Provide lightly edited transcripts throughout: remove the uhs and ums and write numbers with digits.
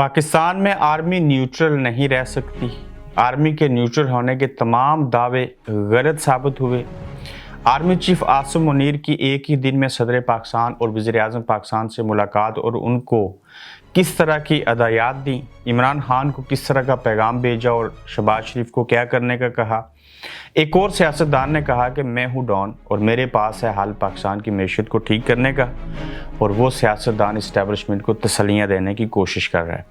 पाकिस्तान में army neutral नहीं रह सकती। आर्मी के न्यूट्रल होने के तमाम दावे गलत साबित हुए। आर्मी चीफ आसिम मुनीर की एक ही दिन में सदर पाकिस्तान और वज़ीर-ए-आज़म पाकिस्तान से मुलाकात और उनको किस तरह की हदायत दी, इमरान खान को किस तरह का पैगाम भेजा और शहबाज शरीफ को क्या करने का कहा। एक और सियासतदान ने कहा कि मैं हूँ डॉन और मेरे पास है हाल पाकिस्तान की मैशत को ठीक करने का, और वो सियासतदान इस्टेब्लिशमेंट को तसल्लियाँ देने की कोशिश कर रहा है।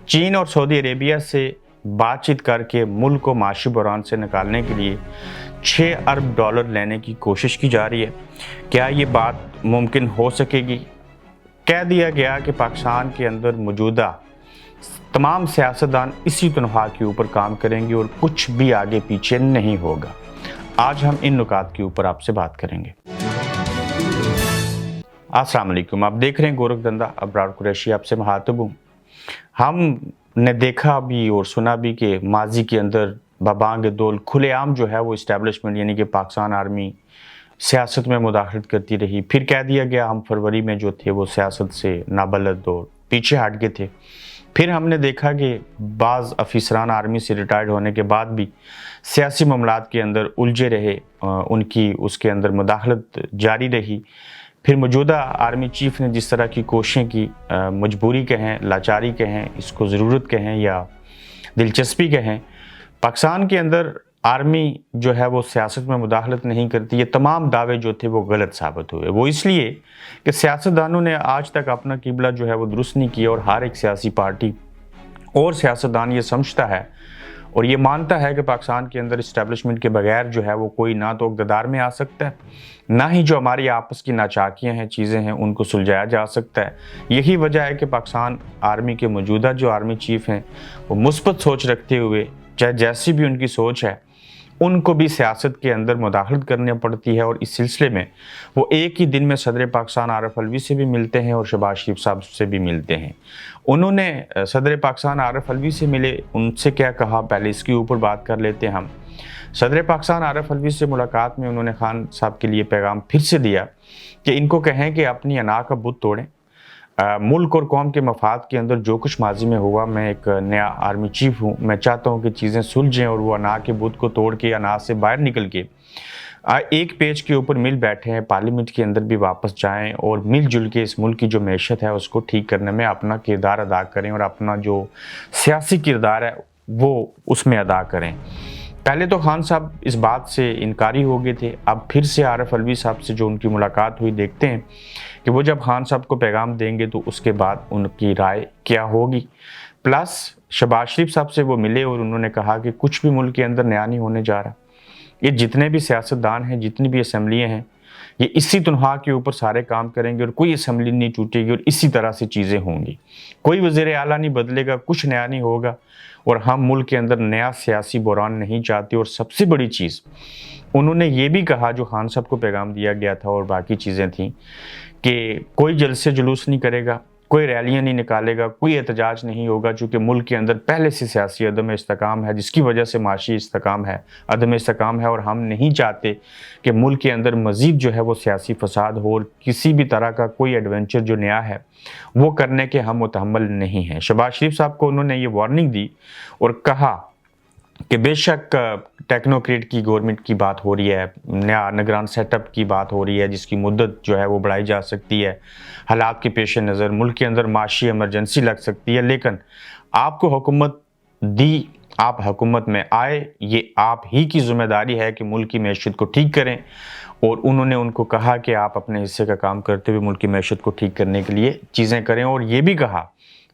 चीन और सऊदी अरेबिया से बातचीत करके मुल्क को माशी बहरान से निकालने के लिए $6 अरब लेने की कोशिश की जा रही है। क्या ये बात मुमकिन हो सकेगी? कह दिया गया कि पाकिस्तान के अंदर मौजूदा तमाम सियासतदान इसी तनख्वाह के ऊपर काम करेंगे और कुछ भी आगे पीछे नहीं होगा। आज हम इन नुकात के ऊपर आपसे बात करेंगे। अस्सलाम वालेकुम, आप देख रहे हैं गोरख धंधा, अबरार कुरैशी आपसे मुखातिब हूँ। हमने देखा भी और सुना भी कि माजी के अंदर बबांग दौल खुलेआम जो है वो इस्टेब्लिशमेंट यानी कि पाकिस्तान आर्मी सियासत में मुदाखलत करती रही। फिर कह दिया गया हम फरवरी में जो थे वो सियासत से नाबलद और पीछे हट गए थे। फिर हमने देखा कि बाज़ अफिसरान आर्मी से रिटायर्ड होने के बाद भी सियासी मामलात के अंदर उलझे रहे, उनकी उसके अंदर मुदाखलत जारी रही। फिर मौजूदा आर्मी चीफ ने जिस तरह की कोशिशें की, मजबूरी कहें, लाचारी कहें, इसको ज़रूरत कहें या दिलचस्पी कहें, पाकिस्तान के अंदर आर्मी जो है वो सियासत में मुदाखलत नहीं करती। ये तमाम दावे जो थे वो गलत साबित हुए। वो इसलिए कि सियासतदानों ने आज तक अपना किबला जो है वो दुरुस्त नहीं किया, और हर एक सियासी पार्टी और सियासतदान ये समझता है और ये मानता है कि पाकिस्तान के अंदर इस्टेब्लिशमेंट के बगैर जो है वो कोई ना तो इक़्तिदार में आ सकता है, ना ही जो हमारी आपस की नाचाकियाँ हैं, चीज़ें हैं, उनको सुलझाया जा सकता है। यही वजह है कि पाकिस्तान आर्मी के मौजूदा जो आर्मी चीफ हैं वो मुस्बत सोच रखते हुए, चाहे जैसी भी उनकी सोच है, उनको भी सियासत के अंदर मुदाखलत करनी पड़ती है। और इस सिलसिले में वो एक ही दिन में सदर पाकिस्तान आरिफ अलवी से भी मिलते हैं और शहबाज शरीफ साहब से भी मिलते हैं। उन्होंने सदर पाकिस्तान आरिफ अलवी से मिले, उनसे क्या कहा, पहले इसके ऊपर बात कर लेते हैं हम। सदर पाकिस्तान आरिफ अलवी से मुलाकात में उन्होंने खान साहब के लिए पैगाम फिर से दिया कि इनको कहें कि अपनी अना का बुत तोड़ें। मुल्क और कौम के मफाद के अंदर जो कुछ माजी में हुआ, मैं एक नया आर्मी चीफ हूँ, मैं चाहता हूँ कि चीज़ें सुलझें और वो अना के बुत को तोड़ के अना से बाहर निकल के एक पेज के ऊपर मिल बैठे हैं, पार्लियामेंट के अंदर भी वापस जाएं और मिलजुल के इस मुल्क की जो मैशत है उसको ठीक करने में अपना किरदार अदा करें और अपना जो सियासी किरदार है वो उसमें अदा करें। पहले तो खान साहब इस बात से इनकारी हो गए थे, अब फिर से आरिफ अलवी साहब से जो उनकी मुलाकात हुई, देखते हैं कि वो जब खान साहब को पैगाम देंगे तो उसके बाद उनकी राय क्या होगी। प्लस शहबाज शरीफ साहब से वो मिले और उन्होंने कहा कि कुछ भी मुल्क के अंदर नया नहीं होने जा रहा। ये जितने भी सियासतदान हैं, जितनी भी असम्बलियाँ हैं, ये इसी तनख्वाह के ऊपर सारे काम करेंगे और कोई असम्बली नहीं टूटेगी और इसी तरह से चीज़ें होंगी। कोई वज़ीर आला नहीं बदलेगा, कुछ नया नहीं होगा, और हम मुल्क के अंदर नया सियासी बहरान नहीं चाहते। और सबसे बड़ी चीज़ उन्होंने ये भी कहा, जो खान साहब को पैगाम दिया गया था और बाकी चीज़ें थीं, कि कोई जलसे जुलूस नहीं करेगा, कोई रैलियां नहीं निकालेगा, कोई एहतजाज नहीं होगा, चूँकि मुल्क के अंदर पहले से सियासी अदम इस्तेकाम है, जिसकी वजह से माशी इस्तेकाम है, अदम इस्तेकाम है, और हम नहीं चाहते कि मुल्क के अंदर मज़ीद जो है वो सियासी फसाद हो और किसी भी तरह का कोई एडवेंचर जो नया है वो करने के हम मुतहम्मिल नहीं हैं। शहबाज शरीफ साहब को उन्होंने ये वार्निंग दी और कहा कि बेशक टेक्नोक्रेट की गवर्नमेंट की बात हो रही है, नया निगरान सेटअप की बात हो रही है, जिसकी मुद्दत जो है वो बढ़ाई जा सकती है, हालात के पेश नज़र मुल्क के अंदर माशी इमरजेंसी लग सकती है, लेकिन आपको हुकूमत दी, आप हुकूमत में आए, ये आप ही की ज़िम्मेदारी है कि मुल्क की मैशत को ठीक करें। और उन्होंने उनको कहा कि आप अपने हिस्से का काम करते हुए मुल्क की मैशत को ठीक करने के लिए चीज़ें करें, और ये भी कहा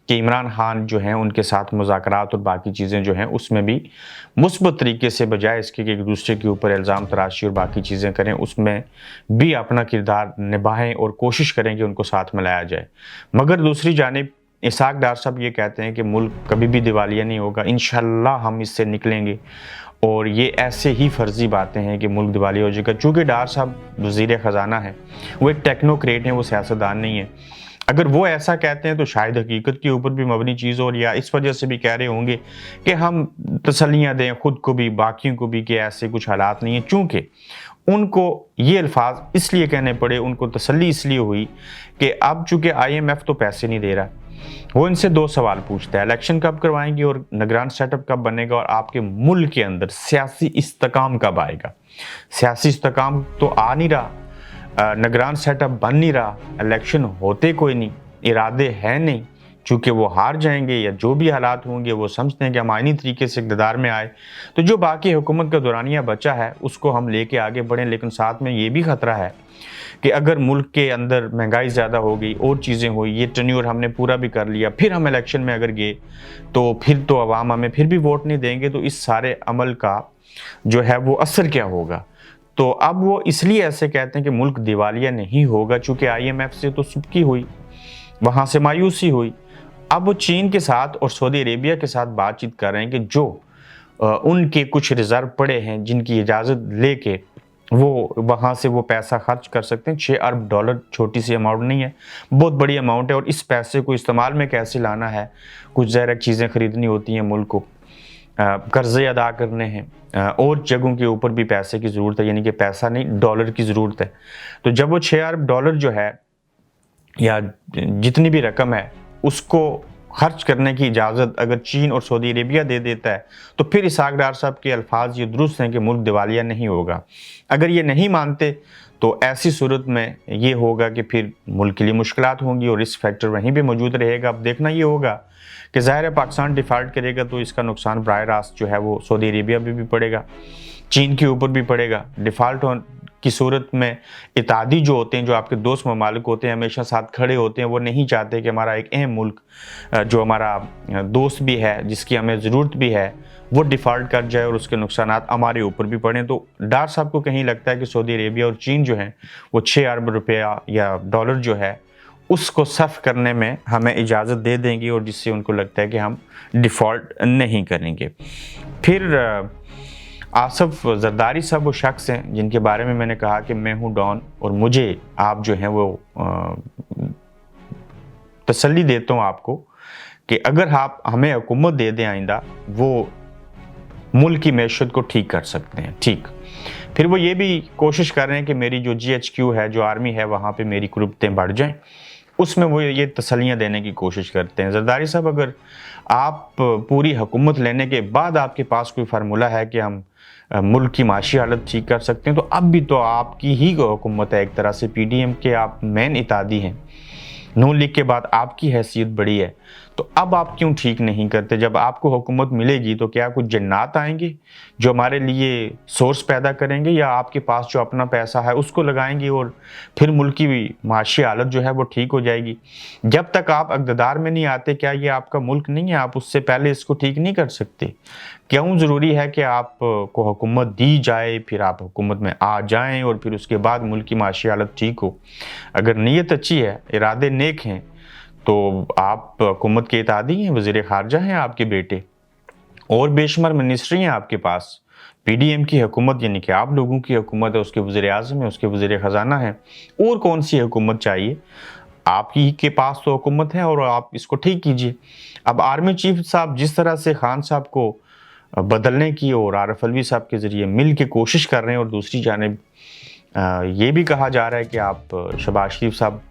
कि इमरान खान जो हैं उनके साथ मुज़ाकरात और बाकी चीज़ें जो हैं उसमें भी मुस्बत तरीके से, बजाय इसके कि एक दूसरे के ऊपर इल्ज़ाम तराशी और बाकी चीज़ें करें, उसमें भी अपना किरदार निभाएं और कोशिश करें कि उनको साथ में लाया जाए। मगर दूसरी जानिब इसहाक डार साहब ये कहते हैं कि मुल्क कभी भी दिवालिया नहीं होगा, इंशाअल्लाह हम इससे निकलेंगे, और ये ऐसे ही फर्जी बातें हैं कि मुल्क दिवालिया हो जाएगा। चूँकि डार साहब वज़ीर ख़जाना है, वो एक टेक्नोक्रेट हैं, वो सियासतदान नहीं है। अगर वो ऐसा कहते हैं तो शायद हकीकत के ऊपर भी मबनी चीज़ हो, या इस वजह से भी कह रहे होंगे कि हम तसल्लियाँ दें खुद को भी बाकियों को भी कि ऐसे कुछ हालात नहीं है। चूँकि उनको ये अल्फाज इसलिए कहने पड़े, उनको तसल्ली इसलिए हुई कि अब चूँकि IMF तो पैसे नहीं दे रहा, वो इनसे 2 सवाल पूछता है, इलेक्शन कब करवाएंगे और निगरान सेटअप कब बनेगा, और आपके मुल्क के अंदर सियासी इस्तेकाम कब आएगा। सियासी इस्तेकाम तो आ नहीं रहा, निगरान सेटअप बन नहीं रहा, इलेक्शन होते कोई नहीं, इरादे हैं नहीं, चूँकि वो हार जाएंगे या जो भी हालात होंगे वो समझते हैं कि हम आईनी तरीके से इक़्तिदार में आए तो जो बाकी हुकूमत का दौरानिया बचा है उसको हम लेके आगे बढ़ें। लेकिन साथ में ये भी ख़तरा है कि अगर मुल्क के अंदर महंगाई ज़्यादा हो गई और चीज़ें हुई, ये टेन्योर हमने पूरा भी कर लिया, फिर हम इलेक्शन में अगर गए तो फिर तो अवाम हमें फिर भी वोट नहीं देंगे, तो इस सारे अमल का जो है वो असर क्या होगा। तो अब वो इसलिए ऐसे कहते हैं कि मुल्क दिवालिया नहीं होगा, चूँकि IMF से तो सुबकी हुई, वहाँ से मायूसी हुई। अब वो चीन के साथ और सऊदी अरेबिया के साथ बातचीत कर रहे हैं कि जो उनके कुछ रिजर्व पड़े हैं जिनकी इजाज़त लेके वो वहाँ से वो पैसा खर्च कर सकते हैं। $6 अरब छोटी सी अमाउंट नहीं है, बहुत बड़ी अमाउंट है, और इस पैसे को इस्तेमाल में कैसे लाना है, कुछ ज़ाहिर चीज़ें ख़रीदनी होती हैं मुल्क को, कर्ज़े अदा करने हैं, और जगहों के ऊपर भी पैसे की ज़रूरत है, यानी कि पैसा नहीं डॉलर की ज़रूरत है। तो जब वो $6 अरब जो है या जितनी भी रकम है उसको खर्च करने की इजाज़त अगर चीन और सऊदी अरेबिया दे देता है तो फिर इसहाक डार साहब के अल्फाज ये दुरुस्त हैं कि मुल्क दिवालिया नहीं होगा। अगर ये नहीं मानते तो ऐसी सूरत में ये होगा कि फिर मुल्क के लिए मुश्किलात होंगी और रिस्क फैक्टर वहीं पे मौजूद रहेगा। अब देखना ये होगा कि ज़ाहिर है पाकिस्तान डिफ़ॉल्ट करेगा तो इसका नुकसान बराह रास्त जो है वो सऊदी अरेबिया पे भी पड़ेगा, चीन के ऊपर भी पड़ेगा। डिफ़ॉल्ट की सूरत में इत्तेहादी जो होते हैं, जो आपके दोस्त ममालिक होते हैं, हमेशा साथ खड़े होते हैं, वो नहीं चाहते कि हमारा एक अहम मुल्क जो हमारा दोस्त भी है, जिसकी हमें ज़रूरत भी है, वो डिफ़ॉल्ट कर जाए और उसके नुकसानात हमारे ऊपर भी पड़ें। तो डार साहब को कहीं लगता है कि सऊदी अरेबिया और चीन जो हैं वो $6 अरब रुपया या डॉलर जो है उसको सर्फ करने में हमें इजाज़त दे देंगी, और जिससे उनको लगता है कि हम डिफ़ॉल्ट नहीं करेंगे। फिर आसफ जरदारी साहब वो शख्स हैं जिनके बारे में मैंने कहा कि मैं हूँ डॉन और मुझे आप जो हैं वो तसल्ली देता हूँ आपको कि अगर आप हमें हुकूमत दे दें आइंदा, वो मुल्क की मैशत को ठीक कर सकते हैं। ठीक, फिर वो ये भी कोशिश कर रहे हैं कि मेरी जो GHQ है, जो आर्मी है, वहाँ पे मेरी कुर्बतें बढ़ जाएं, उसमें वो ये तसल्लियाँ देने की कोशिश करते हैं। जरदारी साहब, अगर आप पूरी हुकूमत लेने के बाद आपके पास कोई फार्मूला है कि हम मुल्क की माशी हालत ठीक कर सकते हैं, तो अब भी तो आपकी ही हुकूमत है, एक तरह से PDM के आप मेन इत्तेहादी हैं, नून लीग के बाद आपकी हैसियत बड़ी है, तो अब आप क्यों ठीक नहीं करते? जब आपको हुकूमत मिलेगी तो क्या कुछ जन्नात आएंगे जो हमारे लिए सोर्स पैदा करेंगे, या आपके पास जो अपना पैसा है उसको लगाएंगे और फिर मुल्क की माशी हालत जो है वो ठीक हो जाएगी? जब तक आप इक़्तिदार में नहीं आते, क्या ये आपका मुल्क नहीं है? आप उससे पहले इसको ठीक नहीं कर सकते? क्यों ज़रूरी है कि आपको हुकूमत दी जाए, फिर आप हुकूमत में आ जाएं और फिर उसके बाद मुल्क की माशी हालत ठीक हो? अगर नीयत अच्छी है, इरादे नेक हैं, तो आप हुकूमत के इत्तेहादी हैं, वज़ीर ख़ारजा हैं आपके बेटे, और बेशुमार मिनिस्ट्री हैं आपके पास। PDM की हुकूमत यानी कि आप लोगों की हुकूमत है, उसके वज़ीर आज़म है, उसके वज़ीर ख़जाना है, और कौन सी हुकूमत चाहिए? आप ही के पास तो हुकूमत है और आप इसको ठीक कीजिए। अब आर्मी चीफ साहब जिस तरह से खान साहब को बदलने की और आरिफ अलवी साहब के ज़रिए मिल के कोशिश कर रहे हैं, और दूसरी जानिब ये भी कहा जा रहा है कि आप शहबाज शरीफ साहब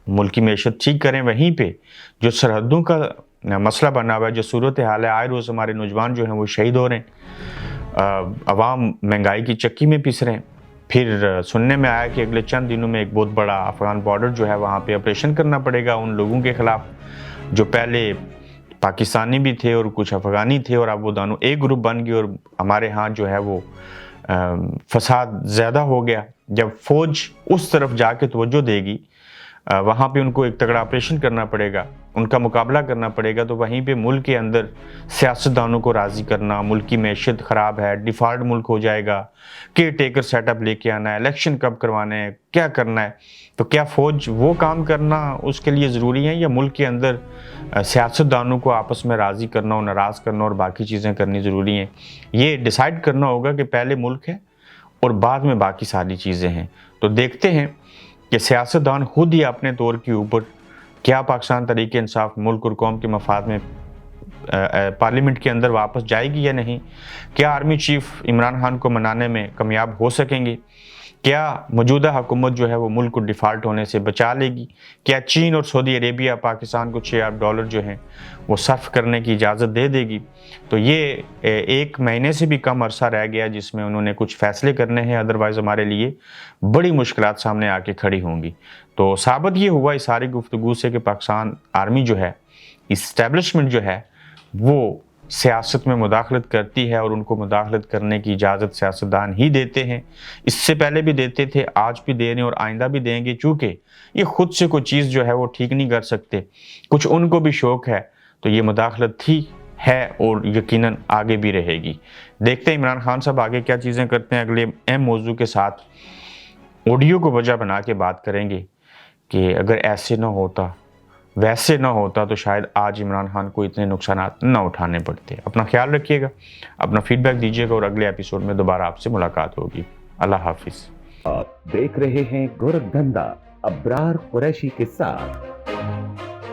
मुल्क की मैशत ठीक करें, वहीं पे जो सरहदों का मसला बना हुआ है, जो सूरत हाल है, आए रोज़ हमारे नौजवान जो हैं वो शहीद हो रहे हैं, अवाम महंगाई की चक्की में पिस रहे हैं। फिर सुनने में आया कि अगले चंद दिनों में एक बहुत बड़ा अफ़गान बॉर्डर जो है वहाँ पे ऑपरेशन करना पड़ेगा उन लोगों के ख़िलाफ़ जो पहले पाकिस्तानी भी थे और कुछ अफ़गानी थे, और अब वो दोनों एक ग्रुप बन गए, और हमारे यहाँ जो है वो फसाद ज़्यादा हो गया। जब फ़ौज उस तरफ जाके तवज्जो देगी, वहाँ पे उनको एक तगड़ा ऑपरेशन करना पड़ेगा, उनका मुकाबला करना पड़ेगा, तो वहीं पे मुल्क के अंदर सियासतदानों को राज़ी करना, मुल्क की मैशत ख़राब है, डिफ़ॉल्ट मुल्क हो जाएगा, केयर टेकर सेटअप लेके आना है, इलेक्शन कब करवाने हैं, क्या करना है, तो क्या फ़ौज वो काम करना उसके लिए ज़रूरी है, या मुल्क के अंदर सियासतदानों को आपस में राज़ी करना और नाराज़ करना और बाकी चीज़ें करनी ज़रूरी हैं? ये डिसाइड करना होगा कि पहले मुल्क है और बाद में बाकी सारी चीज़ें हैं। तो देखते हैं कि सियासतदान खुद ही अपने तौर के ऊपर क्या पाकिस्तान तहरीक इंसाफ मुल्क और कौम के मफाद में पार्लियामेंट के अंदर वापस जाएगी या नहीं? क्या आर्मी चीफ इमरान खान को मनाने में कामयाब हो सकेंगे? کیا موجودہ حکومت جو ہے وہ ملک کو ڈیفالٹ ہونے سے بچا لے گی؟ کیا چین اور سعودی عربیہ پاکستان کو $6 ارب جو ہیں وہ صرف کرنے کی اجازت دے دے گی؟ تو یہ 1 مہینے سے بھی کم عرصہ رہ گیا جس میں انہوں نے کچھ فیصلے کرنے ہیں، ادروائز ہمارے لیے بڑی مشکلات سامنے آ کے کھڑی ہوں گی۔ تو ثابت یہ ہوا اس ساری گفتگو سے کہ پاکستان آرمی جو ہے، اسٹیبلشمنٹ جو ہے، وہ سیاست میں مداخلت کرتی ہے، اور ان کو مداخلت کرنے کی اجازت سیاستدان ہی دیتے ہیں۔ اس سے پہلے بھی دیتے تھے، آج بھی دے رہے ہیں اور آئندہ بھی دیں گے، چونکہ یہ خود سے کوئی چیز جو ہے وہ ٹھیک نہیں کر سکتے، کچھ ان کو بھی شوق ہے، تو یہ مداخلت تھی، ہے اور یقیناً آگے بھی رہے گی۔ دیکھتے ہیں عمران خان صاحب آگے کیا چیزیں کرتے ہیں۔ اگلے اہم موضوع کے ساتھ آڈیو کو وجہ بنا کے بات کریں گے کہ اگر ایسے نہ ہوتا، ویسے نہ ہوتا، تو شاید آج عمران خان کو اتنے نقصانات نہ اٹھانے پڑتے۔ اپنا خیال رکھیے گا، اپنا فیڈ بیک دیجیے گا، اور اگلے ایپیسوڈ میں دوبارہ آپ سے ملاقات ہوگی۔ اللہ حافظ۔ آپ دیکھ رہے ہیں گورکھ دھندا ابرار قریشی کے ساتھ۔